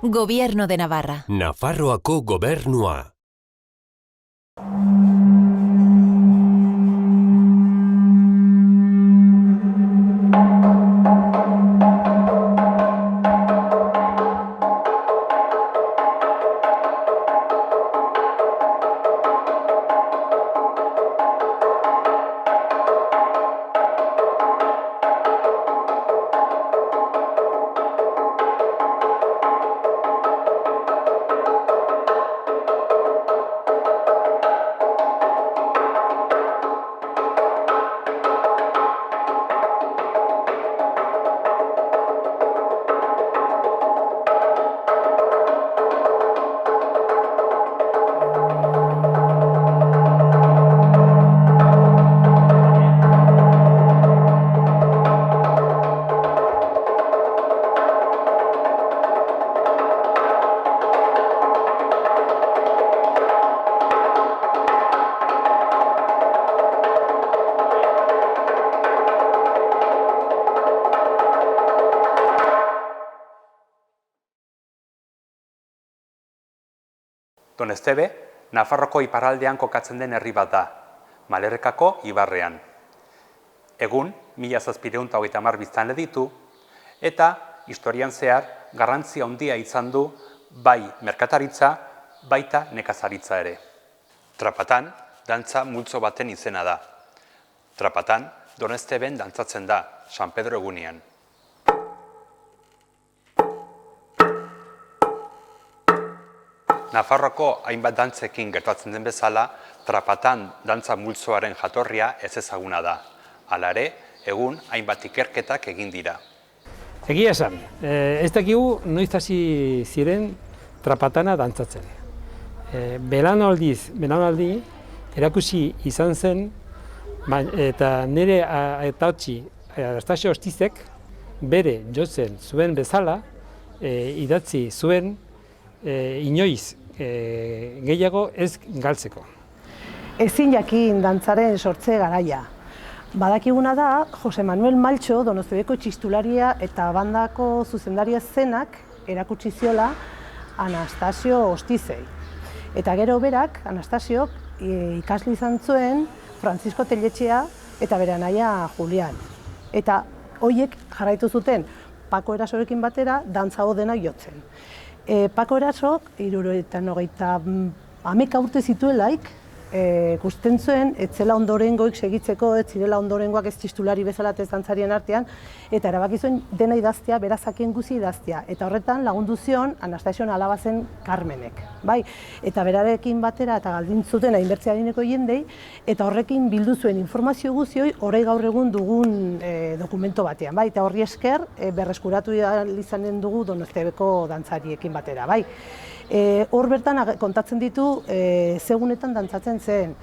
Gobierno de Navarra. Nafarroako gobernua. Doneztebe, Nafarroko iparraldean kokatzen den herri bat da, Malerrekako ibarrean. Egun, 1730 biztanle ditu, eta historian zehar garrantzia handia izan du bai merkataritza, baita nekazaritza ere. Trapatan, dantza multzo baten izena da. Trapatan, Donezteben dantzatzen da, San Pedro egunean. Nafarroko hainbat dantzekin gertatzen den bezala, Trapatan dantza multzoaren jatorria ez ezaguna da. Hala ere, egun hainbat ikerketak egin dira. Egia esan, ez dakigu noiz hasi ziren trapatana dantzatzen. Belaunaldi erakusi izan zen, eta nire aitautsi Anastasio Ostizek bere jotzen zuen bezala idatzi zuen inoiz gehiago ez galtzeko. Ezin jakin dantzaren sortze garaia. Badakiguna da, Jose Manuel Maltxo, Donostebeko txistularia eta bandako zuzendaria zenak erakutsi ziola Anastasio Ostizei. Eta gero berak, Anastasiok, ikasle izan zuen Francisco Telletxea eta bere anaia Julian. Eta horiek jarraitu zuten Pako Erasorekin batera dantza denak jotzen. Pako Erasok, 70 urte zituelaik, ikusten zuen, ez zela ondorengoik segitzeko, ez zirela ondorengoak ez txistulari bezala ez dantzarien artean, eta erabaki zuen dena idaztea, berazakien guzi idaztea. Eta horretan lagundu zion Anastasion alaba zen Carmenek. Bai? Eta berarekin batera eta galdin zuten hainbertzea adineko jendei, eta horrekin bildu zuen informazio guzioi horrei gaur egun dugun dokumento batean. Bai? Eta horri esker berreskuratu izanen dugu Donostebeko dantzariekin batera. Bai? Hor bertan kontatzen ditu segunetan dantzatzen zen,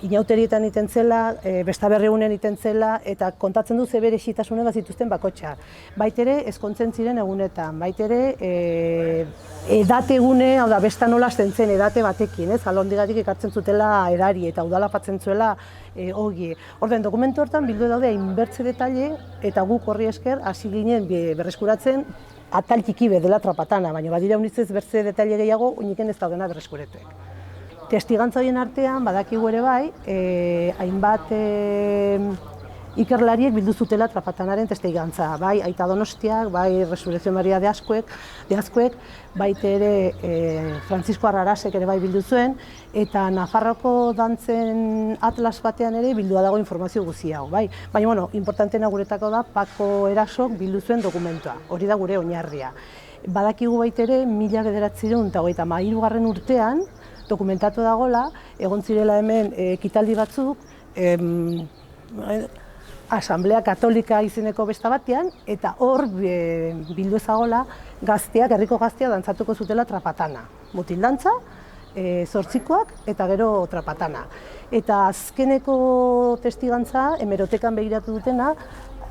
inauterietan iten zela, bestaberrigunen iten zela, eta kontatzen du ze bere xitasunen bazituzten bakotxa. Baitere ezkontzen ziren egunetan, baitere edate egune, hau da, besta nola hasten zen edate batekin, alondigatik ekartzen zutela edari eta udalapatzen zuela ogi. Orden, dokumentu hortan bildu daude hainbertze detaile, eta guk horri esker hasi ginen berreskuratzen atal txiki dela trapatana, baina badira unitzez bertze detaile gehiago, uniken ez daudena berreskuretuek. Testigantza horien artean, badakigu ere bai, hainbat ikerlariek bildu zutela trapatanaren testigantza. Bai Aita Donostiak, bai Resurrección Maria de Azkuek, baita ere Francisco Arrarasek ere bai bildu zuen, eta Nafarroko dantzen atlas batean ere bildua dago informazio guzti hau. Bai? Baina, bueno, importanteena guretako da Pako Erasok bildu zuen dokumentua, hori da gure oinarria. Badakigu baita ere 1933 urtean, dokumentatu dagoela, egon zirela hemen ekitaldi batzuk, Asamblea Katolika izeneko besta batean, eta hor bildu ezagola gazteak, herriko gazteak dantzatuko zutela trapatana. Mutil dantza, zortzikoak eta gero trapatana. Eta azkeneko testigantza, hemerotekan begiratu dutena,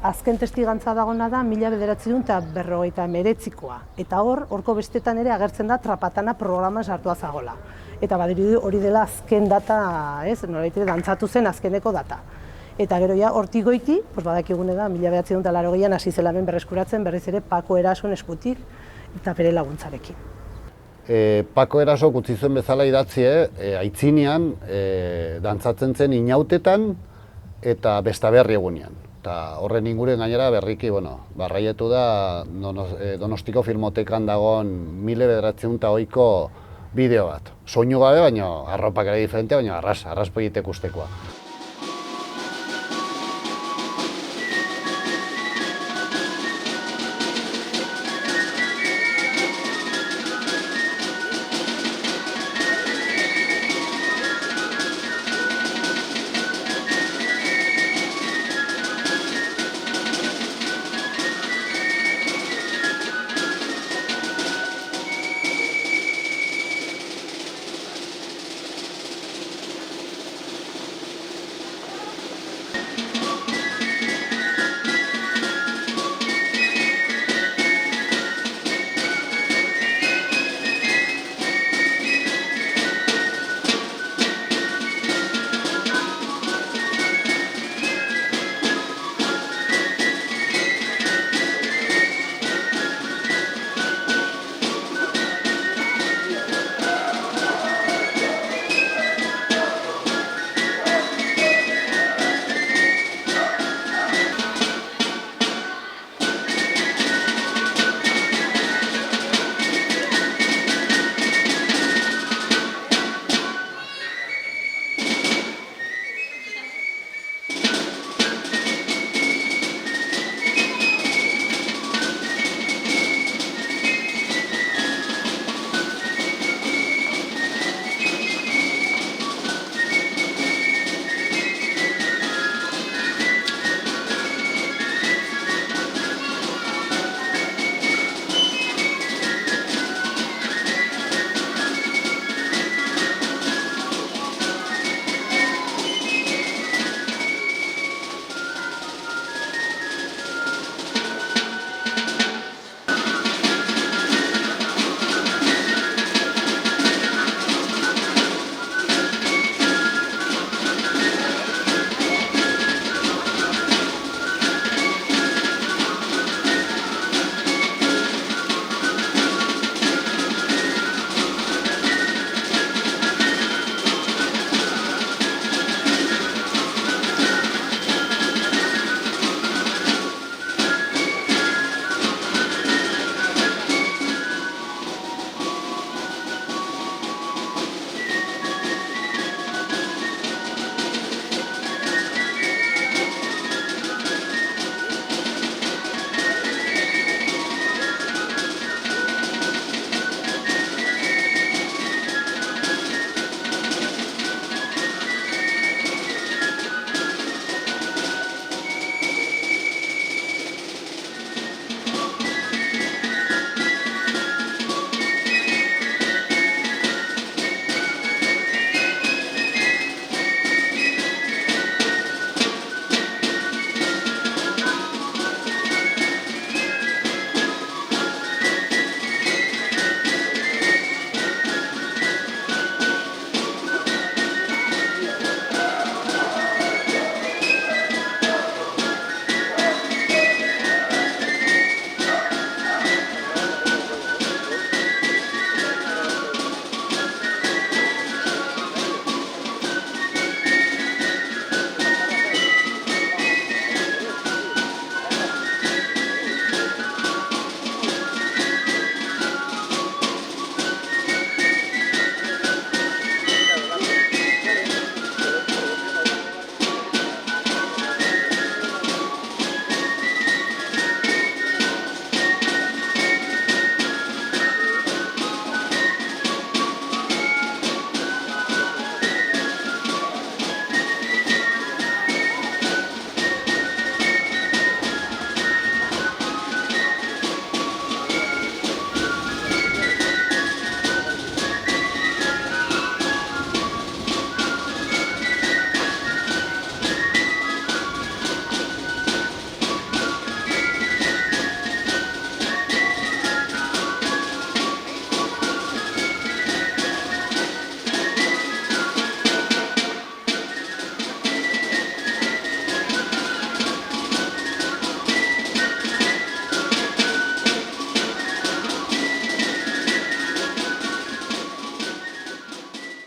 azken testigantza dagona da 1959koa. Eta horko bestetan ere agertzen da trapatana programa sartua zagola. Eta badirudi hori dela azken data, nolabait dantzatu zen azkeneko data. Eta gero ja, hortik goiti, badakigune da, 1980an hasi zela hemen berreskuratzen berriz ere Pako Erasoen eskutik eta bere laguntzarekin. Pako Erasok utzi zuen bezala idatzie, aitzinean dantzatzen zen inautetan eta bestaberri egunean. Eta horren inguren gainera berriki, barraietu da Donostiko Filmotekan dagoen 1908ko bideo bat. Soinu gabe, baina arropak ere diferente, baina arras poietek ustekoa.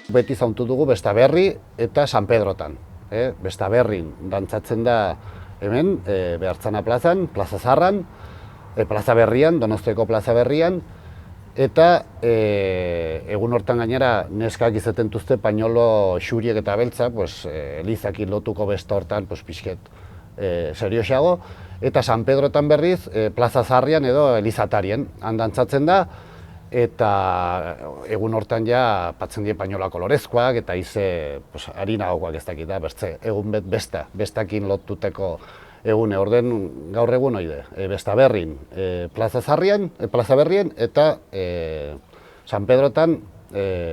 Beti zauntu dugu Bestaberri eta San Pedrotan. Bestaberrin dantzatzen da hemen, Behartzana plazan, Plaza Zaharran, Plaza Berrian, Donostiako Plaza Berrian, eta egun hortan gainera neskak izaten duzte pañolo xuriek eta beltza, elizakin lotuko besta hortan pixket serioxago, eta San Pedrotan berriz Plaza Zaharrian edo Elizatarien handantzatzen da, eta egun hortan ja patzen die pañola kolorezkoak eta ize harinagokoak ez dakit da, egun bestakin lotuteko egune, orden gaur egun oide, Bestaberrin, Plaza Berrien eta San Pedrotan,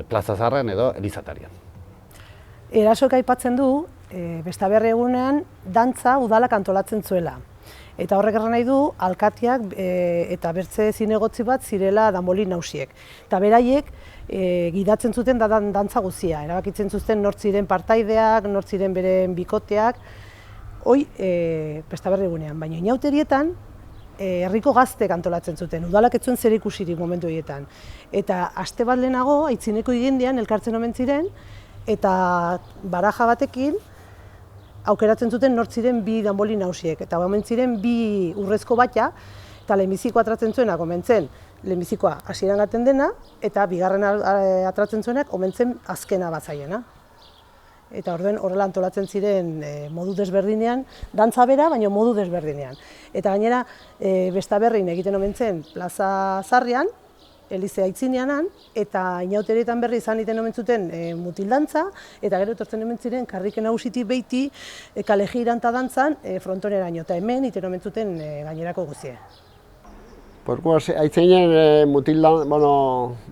Plaza Zaharran edo Elizatarien. Erasok aipatzen du, Bestaberri egunean dantza udalak antolatzen zuela. Eta horrek erran nahi du, alkateak eta bertze zinegotzi bat zirela danbolin nausiek. Eta beraiek gidatzen zuten dantza guzia, erabakitzen zuten nortziren partaideak, nortziren beren bikoteak, hoi Bestaberri egunean, baina inauterietan herriko gaztek antolatzen zuten, udalak ez zuen zer ikusirik momentu horietan. Eta aste bat lehenago, aitzineko igendean elkartzen omen ziren, eta baraja batekin aukeratzen zuten nortziren bi danbolin nausiek. Eta omen ziren bi urrezko batia, eta lehenbizikoa atratzen zuenak omen zen, lehenbizikoa hasieran gaten dena, eta bigarren atratzen zuenak omen zen azkena batzaiena. Eta orduen horrela antolatzen ziren modu desberdinean, dantza bera, baina modu desberdinean. Eta gainera, Bestaberrin egiten omen zen Plaza Zaharrian, Elize aitzinean, eta inauterietan berri izan egiten omen zuten mutildantza, eta gero etortzen omen ziren karriken nagusitik beiti kale giranta dantzan frontoneraino, eta hemen egiten omen zuten gainerako guzie. Porko aitzinen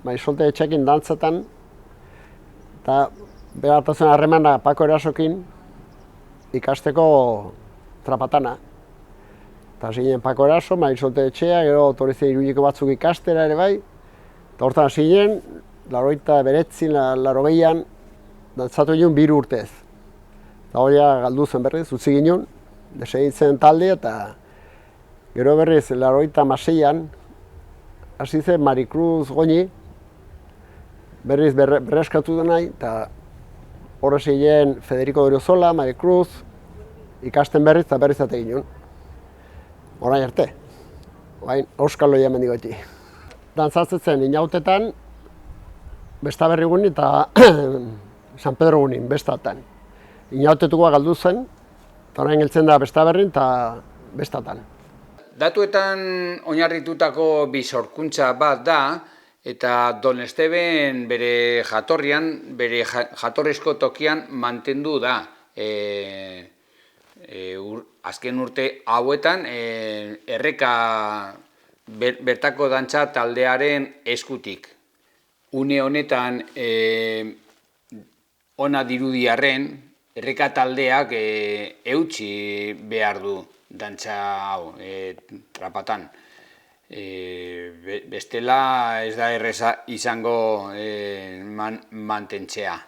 maizolte etxekin dantzatan, eta beratatzen harremana Pako Erasokin ikasteko trapatana. Eta zinen Pako Eraso, maizolte etxea, gero torizien Iruñeko batzuk ikastera ere bai. Eta hortan zinen, 89an dantzatu ginen 2 urtez. Eta horia galdu zen berriz, utzi ginen, desegitzen talde eta gero berriz 96an hasi zen Maricruz Goñi, berriz berreskatu da nahi, eta horre ziren Federico Oriozola, Maricruz, ikasten berriz eta berriz ate ginen. Orain arte, auskaloia mendigoti. Dantzatzen inautetan, Bestaberri egunin eta San Pedro egunin, bestatan. Inautetukoa galdu zen, eta orain geltzen da Bestaberrin eta bestatan. Datuetan oinarritutako bi sorkuntza bat da, eta Don Esteben bere jatorrian, bere jatorrizko tokian mantendu da. Azken urte hauetan, erreka bertako dantza taldearen eskutik. Une honetan, ona dirudiarren, erreka taldeak eutsi behar du dantza hau, trapatan. Bestela ez da erreza izango mantentzea.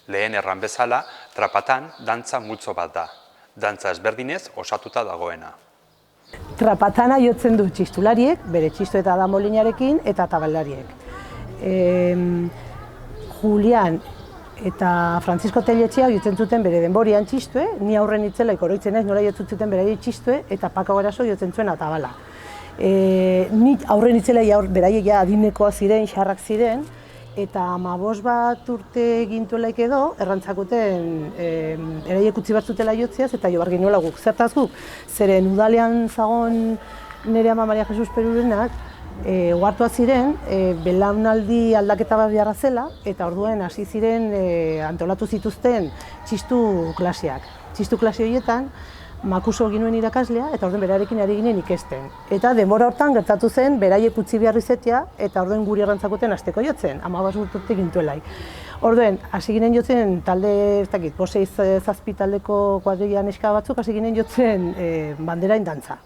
Lehen erran bezala, trapatan dantza multzo bat da. Dantza ezberdinez osatuta dagoena. Trapatana jotzen du txistulariek, bere txistu eta danbolinarekin, eta tabalariek. Julian eta Francisco Telletxea jotzen zuten bere denborian txistue, ni aurren itzelaik oroitzen ez nola jotzen zuten beraiek txistue, eta Pako Eraso jotzen zuen atabala. Ni aurren itzelaik beraiek adinekoa ziren, xarrak ziren, eta 15 bat urte gintuelaik edo, errantzakuten eraiek utzi batzutela jotziaz, eta jo bargin nola guk. Zertaz guk, zeren udalean zagon nire ama Maria Jesus Perurenak, uhartua ziren, belaunaldi aldaketa bat beharra zela, eta orduen hasi ziren antolatu zituzten txistu klaseak. Txistu klase horietan, Makuso ginuen irakaslea, eta orduen berarekin ari ginen ikesten. Eta denbora hortan gertatu zen, beraiek utzi behar izetea, eta orduen guri errantzakuten hasteko jotzen, 15 urte gintuelaik. Orduen, hasi ginen jotzen talde, ez dakit, 6-7 taldeko kuadrilla neska batzuk, hasi ginen jotzen banderain dantza.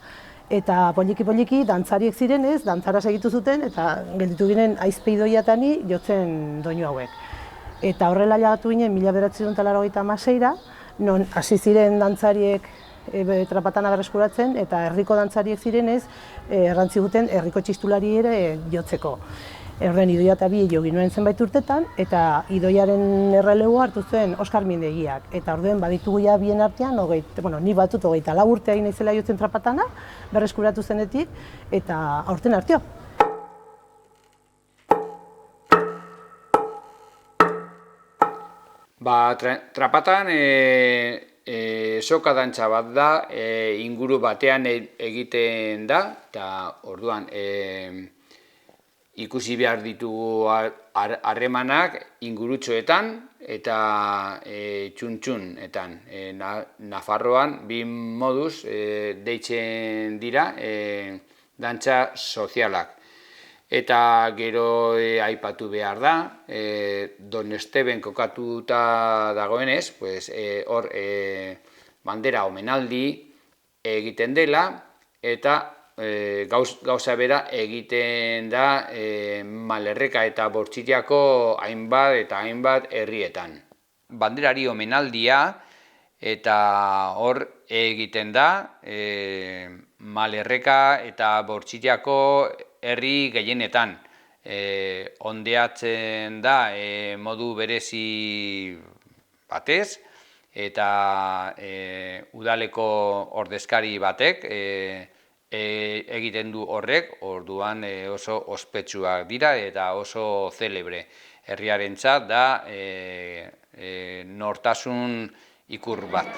Eta poliki-poliki, dantzariek zirenez, dantzara segitu zuten, eta gelditu ginen aizpeidoiatani jotzen doinu hauek. Eta horrela jagatu ginen 1986ra, non hasi ziren dantzariek trapatana berreskuratzen, eta herriko dantzariek zirenez, errantzi guten herriko txistulari ere jotzeko. Horren Idoia eta bi jo ginuen zenbait urtetan, eta Idoiaren erreleboa hartu zuen Oskar Mindegiak. Eta orduen baditugu ja bien artean, ni batut 24 urte egin naizela jotzen trapatana, berreskuratu zenetik, eta aurten arteo. Trapatan soka dantza bat da, inguru batean egiten da, eta orduan ikusi behar ditugu harremanak ingurutxoetan eta txuntxunetan. Nafarroan bi moduz deitzen dira dantza sozialak. Eta gero aipatu behar da, Donesteben kokatuta dagoenez, hor bandera omenaldi egiten dela, eta gauza bera egiten da Malerreka eta Bortzitiako hainbat herrietan. Banderari omenaldia eta hor egiten da Malerreka eta Bortzitiako herri gehienetan. Ondeatzen da modu berezi batez, eta udaleko ordezkari batek egiten du horrek, orduan oso ospetsuak dira eta oso zelebre. Herriarentzat da nortasun ikur bat.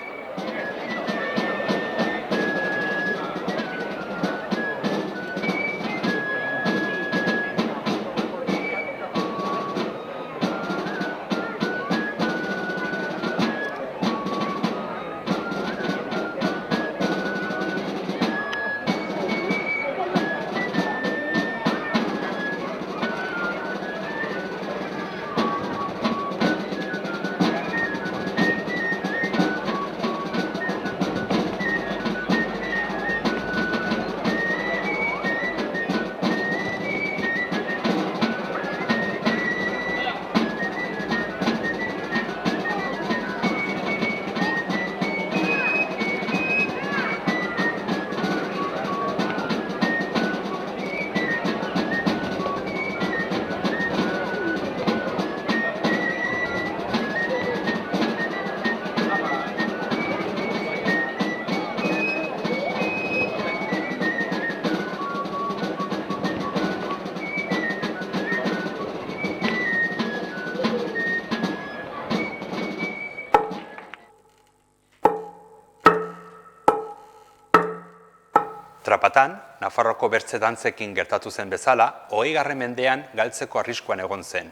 Trapatan, Nafarroko bertze dantzekin gertatu zen bezala, 20. mendean galtzeko arriskuan egon zen.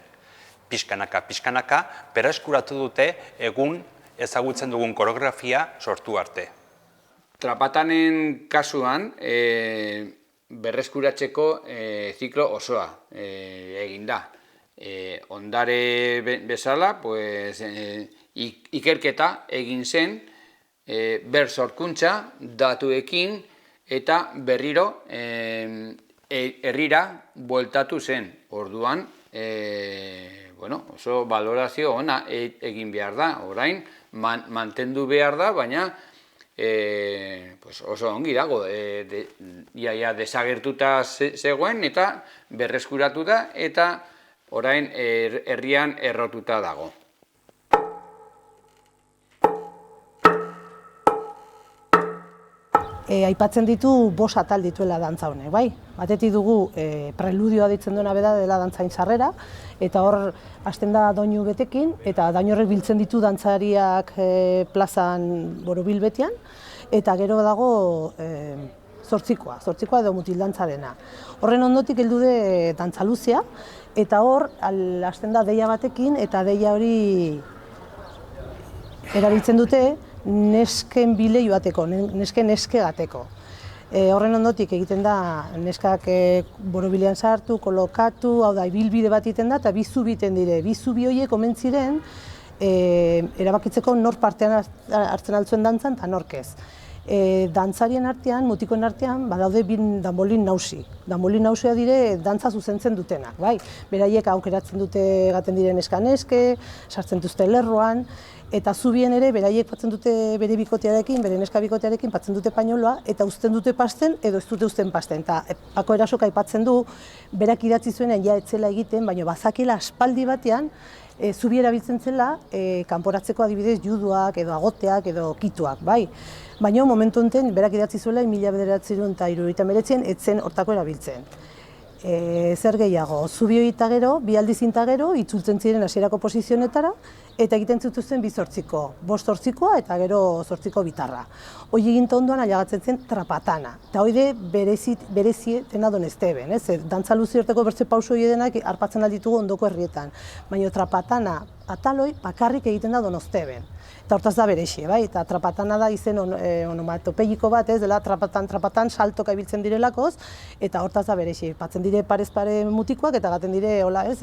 Pixkanaka, berreskuratu dute egun ezagutzen dugun koreografia sortu arte. Trapatanen kasuan, berreskuratzeko ziklo osoa egin da. Ondare bezala, ikerketa egin zen, bersorkuntza datuekin, eta berriro herrira bueltatu zen. Orduan, oso balorazio ona egin behar da. Orain, mantendu behar da, baina oso ongi dago. Iaia desagertuta zegoen eta berreskuratu da, eta orain herrian errotuta dago. Aipatzen ditu 5 atal dituela dantza honek, bai? Batetik dugu preludioa ditzen duena beda dela dantzain sarrera, eta hor hasten da doinu betekin, eta doinu horrek biltzen ditu dantzariak plazan borobil betian, eta gero dago zortzikoa edo mutildantzarena. Horren ondotik heldu de dantza luzea, eta hor hasten da deia batekin, eta deia hori erabiltzen dute nesken bile joateko, neske gateko. Horren ondotik egiten da neskak borobilean sartu, kolokatu, hau da, ibilbide bat egiten da, eta bi zubi egiten dire. Bi zubi horiek omen ziren erabakitzeko nor partean hartzen altzuen dantzan eta nork ez. Dantzarien artean, mutikoen artean, badaude bin danbolin nausi. Danbolin nausia dire dantza zuzentzen dutenak, bai? Beraiek aukeratzen dute gaten diren eskaneske, sartzen duzte lerroan, eta zubien ere beraiek patzen dute bere bikotearekin, bere neska bikotearekin patzen dute pañoloa, eta uzten dute pasten edo ez dute uzten pasten. Eta Pako Erasok aipatzen du, berak idatzi zuenean ja etzela egiten, baina bazakela aspaldi batean, zubi erabiltzen zela kanporatzeko adibidez juduak edo agoteak edo kituak, bai? Baina momentu honetan berak idatzi zuela 1979 etzen hortako erabiltzen. Zer gehiago, zubi hori eta gero, bi aldiz eta gero, itzultzen ziren hasierako posizionetara, eta egiten zituzten 2 zortziko, 5 zortzikoa eta gero 8 bitarra. Hoi eginta ondoan ailegatzen zen trapatana, eta hoi de berezi dena Donesteben, ez? Dantza luzi horteko bertze pauso hori denak arpatzen alditugu ondoko herrietan, baina trapatana ataloi bakarrik egiten da Donosteben. Eta hortaz da berexi, bai? Eta trapatana da izen onomatopeiko bat, ez dela trapatan saltoka ibiltzen direlakoz, eta hortaz da berexi. Patzen dire parez pare mutikoak eta gaten dire, hola, ez,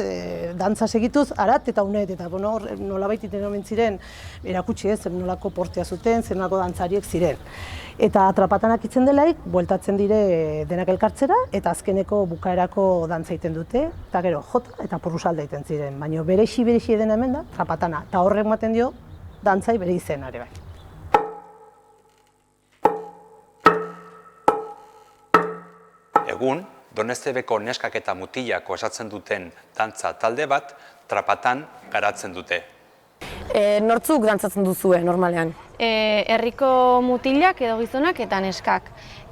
dantza segituz, arat eta unet, eta nolabait iten omen ziren, erakutsi ez, zer nolako portea zuten, zer nolako dantzariek ziren. Eta trapatanak itzen delaik, bueltatzen dire denak elkartzera, eta azkeneko bukaerako dantza egiten dute, eta gero jota eta porrusalda egiten ziren. Baina berexi edena hemen da, trapatana, eta horrek ematen dio, dantzai bere izenare bai. Egun, Donestebeko neskak eta mutilak osatzen duten dantza talde bat trapatan garatzen dute. Nortzuk dantzatzen duzue normalean? Herriko mutilak edo gizonak eta neskak.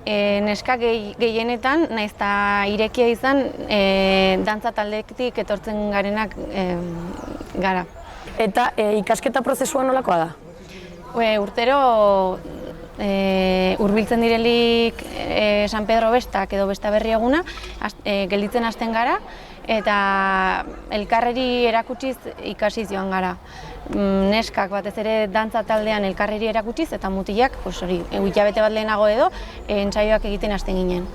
Neskak gehienetan, nahiz eta irekia izan, dantza taldetik etortzen garenak gara. Eta ikasketa prozesua nolakoa da? Urtero hurbiltzen direlik San Pedro bestak edo besta berri eguna, gelditzen hasten gara, eta elkarreri erakutsiz ikasiz joan gara. Neskak batez ere dantza taldean elkarreri erakutsiz, eta mutilak, hilabete bat lehenago edo, entsaioak egiten hasten ginen.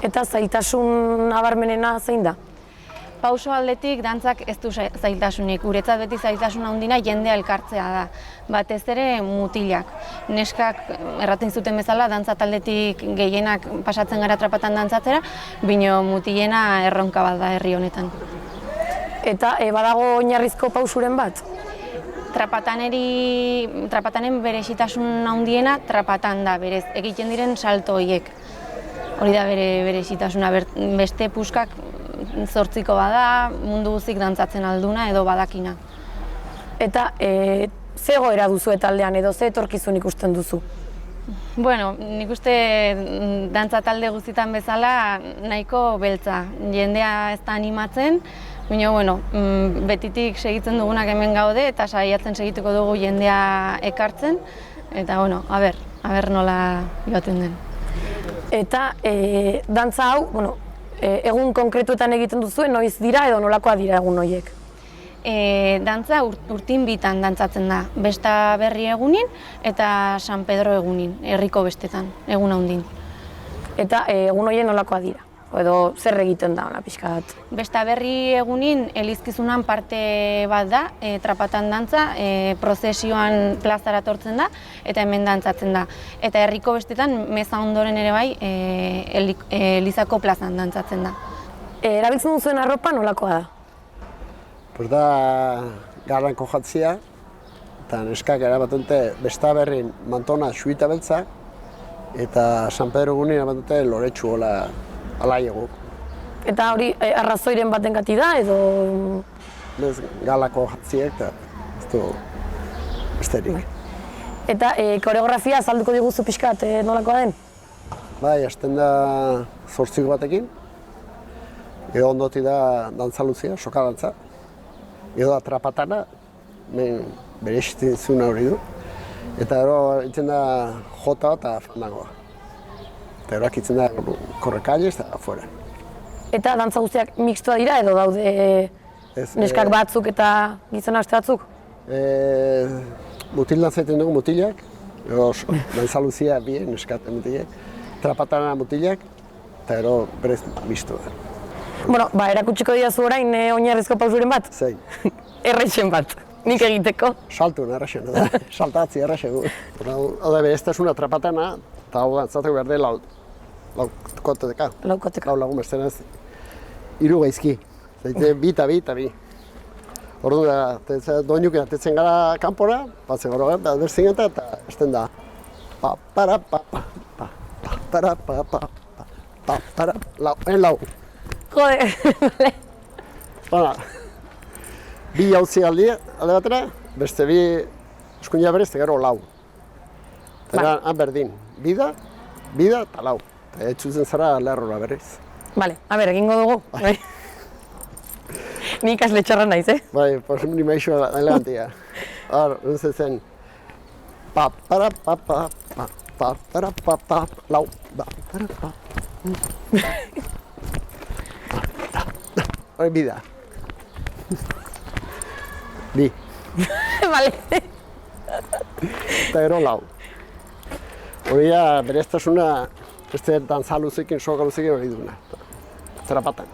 Eta zailtasun nabarmenena zein da? Pauso aldetik dantzak ez du zailtasunik. Guretzat beti zailtasun handina jendea elkartzea da. Batez ere mutilak. Neskak erraten zuten bezala dantza taldetik gehienak pasatzen gara trapatan dantzatzera, baina mutilena erronka bat da herri honetan. Eta badago oinarrizko pausuren bat? Trapatanen berezitasun handiena trapatan da, berez egiten diren salto horiek. Hori da berezitasuna, beste puskak 8 bada, mundu guzik dantzatzen alduna edo badakina. Eta ze egoera duzu taldean edo ze etorkizun ikusten duzu? Bueno, nik uste dantza talde guztietan bezala nahiko beltza. Jendea ez da animatzen, baina betitik segitzen dugunak hemen gaude eta saiatzen segituko dugu jendea ekartzen. Eta aber nola joaten den. Eta dantza hau, egun konkretuetan egiten duzu, noiz dira edo nolakoa dira egun horiek? Dantza urtin bitan dantzatzen da, besta berri egunin eta San Pedro egunin, herriko bestetan, egun handin. Eta egun horien nolakoa dira? Edo zer egiten da, pixka bat? Besta berri egunin elizkizunan parte bat da, trapatan dantza, prozesioan plazara tortzen da, eta hemen dantzatzen da. Eta herriko bestetan, meza ondoren ere bai, Elizako plazan dantzatzen da. Erabiltzen duzuen arropa nolakoa da? Da garranko jatzia, eta neskak erabatente besta berrin mantona xuita beltza, eta San Pedro egunin erabatente loretsu hola alaiegu. Eta hori arrazoiren baten gati da edo? Galako jatziek eta ez du besterik. Eta koreografia azalduko diguzu pixkat nolakoa den? Bai, hasten da 8 batekin. Gero ondoti da dantza luzia, soka dantza. Gero da trapatana, berezizuna hori du. Eta gero itzen da jota eta fandangoa. Eta eroak itzen da korrekaiez eta afuera. Eta dantza guztiak mixtua dira edo daude neskak batzuk eta gizona beste batzuk? Mutil dantzaiten dugu mutilak, dantza luzia bien neskaten mutilak, trapatana mutilak, eta ero berez mixtua. Bueno, erakutsiko diazu orain oinarrizko pausuren bat? Zein. Errexen bat. Nik egiteko. Saltu erraxen, da. Saltatzi erraxen. Hau da, bereztasuna trapatena, eta hau dantzatu behar de laukoteka. Laukoteka. Lau lagun bestean ez. Hiru gaizki. Zaite, bi eta bi. Ordu da, doinuken atetzen gara kanpora, batzen gara gara, berzin eta esten da. Pa, para, pa, pa, pa, pa, para, pa, pa, pa, pa, para, lau, lau. Jode, bale. Bara, bi jautzi alde batera, beste bi eskuina berez, gero lau. Eta han berdin, bida eta lau. Eta etxuzen zara lerrora berriz. Bale, egingo dugu. Ni ikasle txarra naiz, Bai, pues ni maixo elegantia. Hor, zen, pa, para, pa, pa, pa, pa, para, pa, pa, lau, pa, para, pa. Hori bida. Bi. Bale. Eta gero lau. Hori bereztasuna, beste dantza luzekin, soka luzekin hori duna. Trapatan.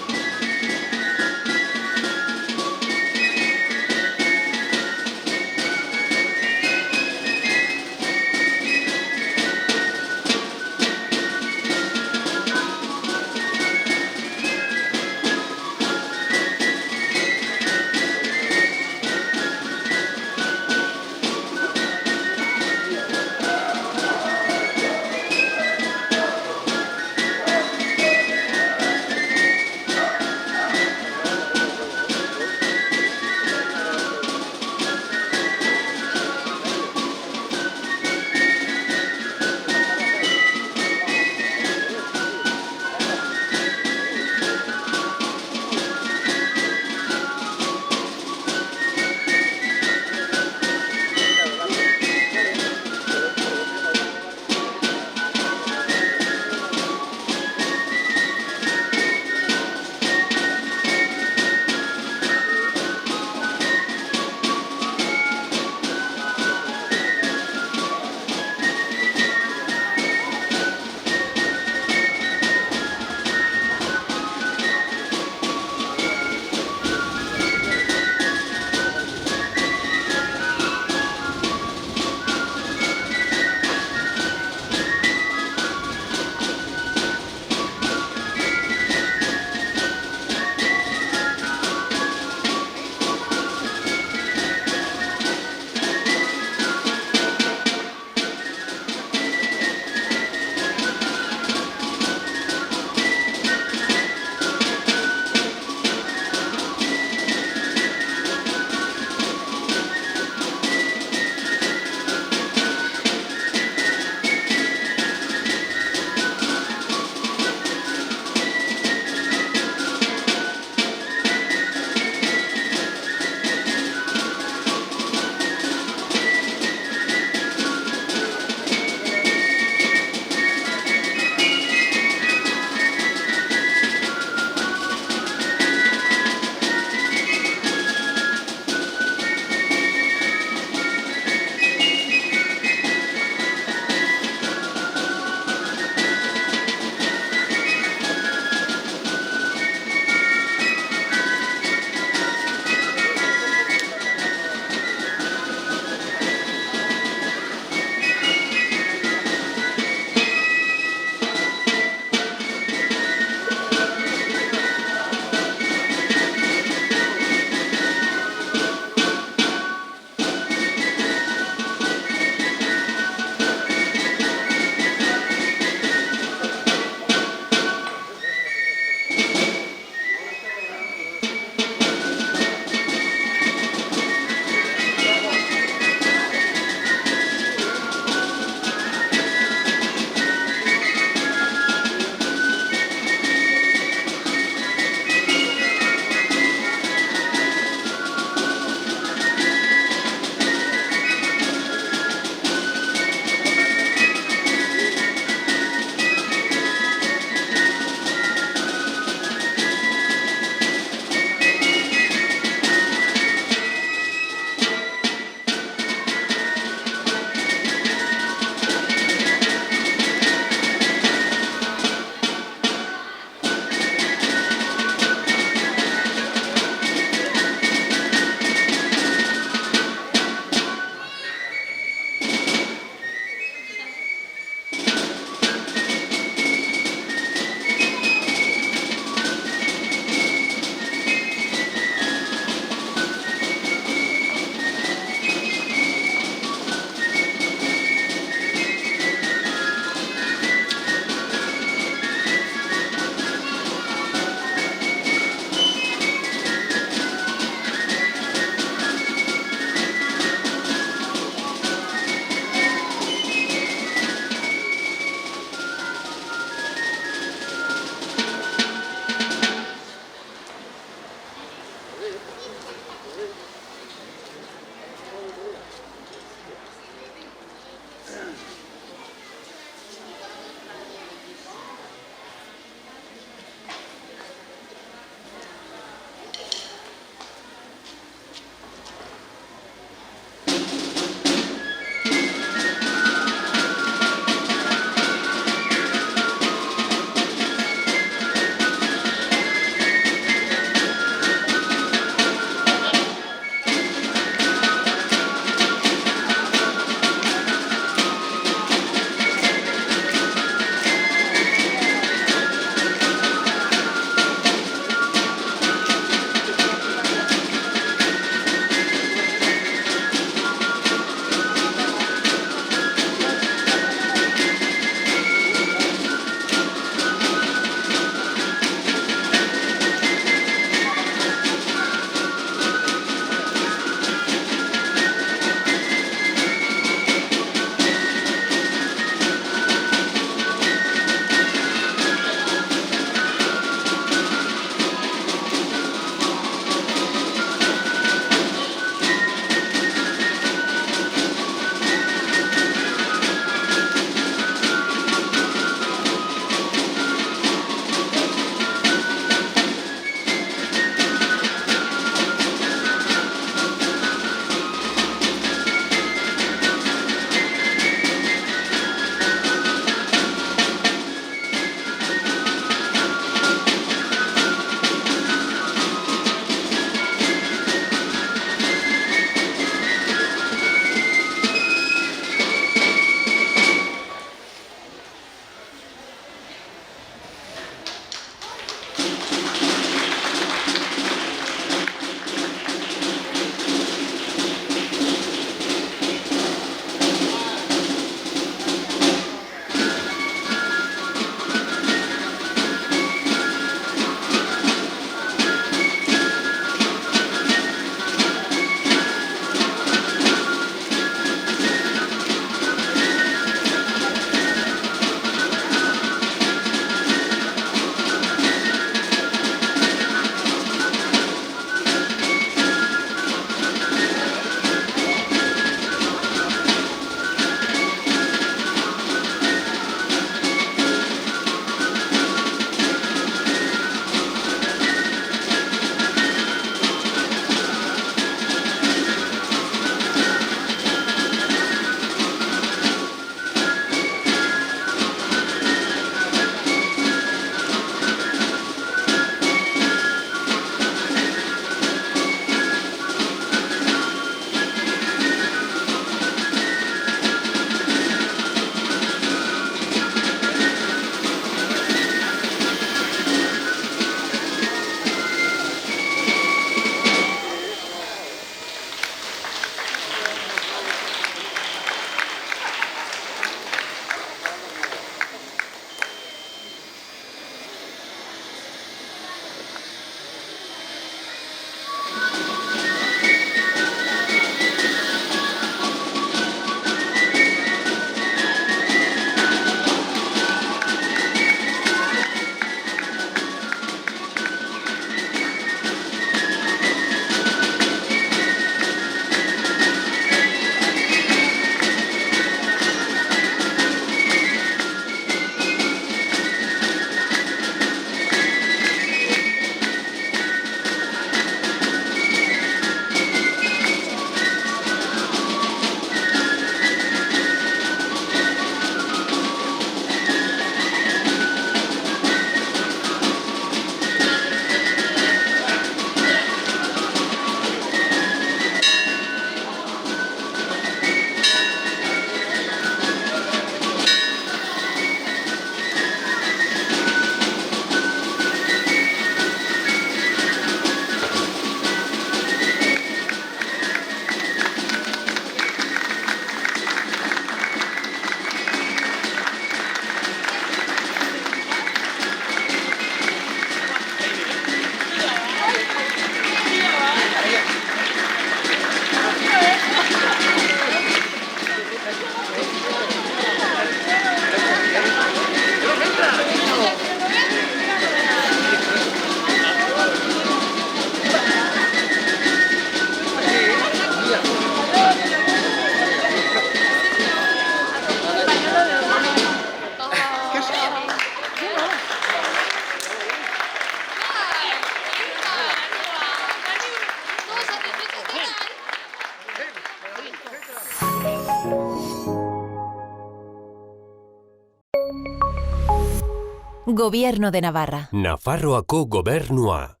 Gobierno de Navarra. Nafarroako gobernua.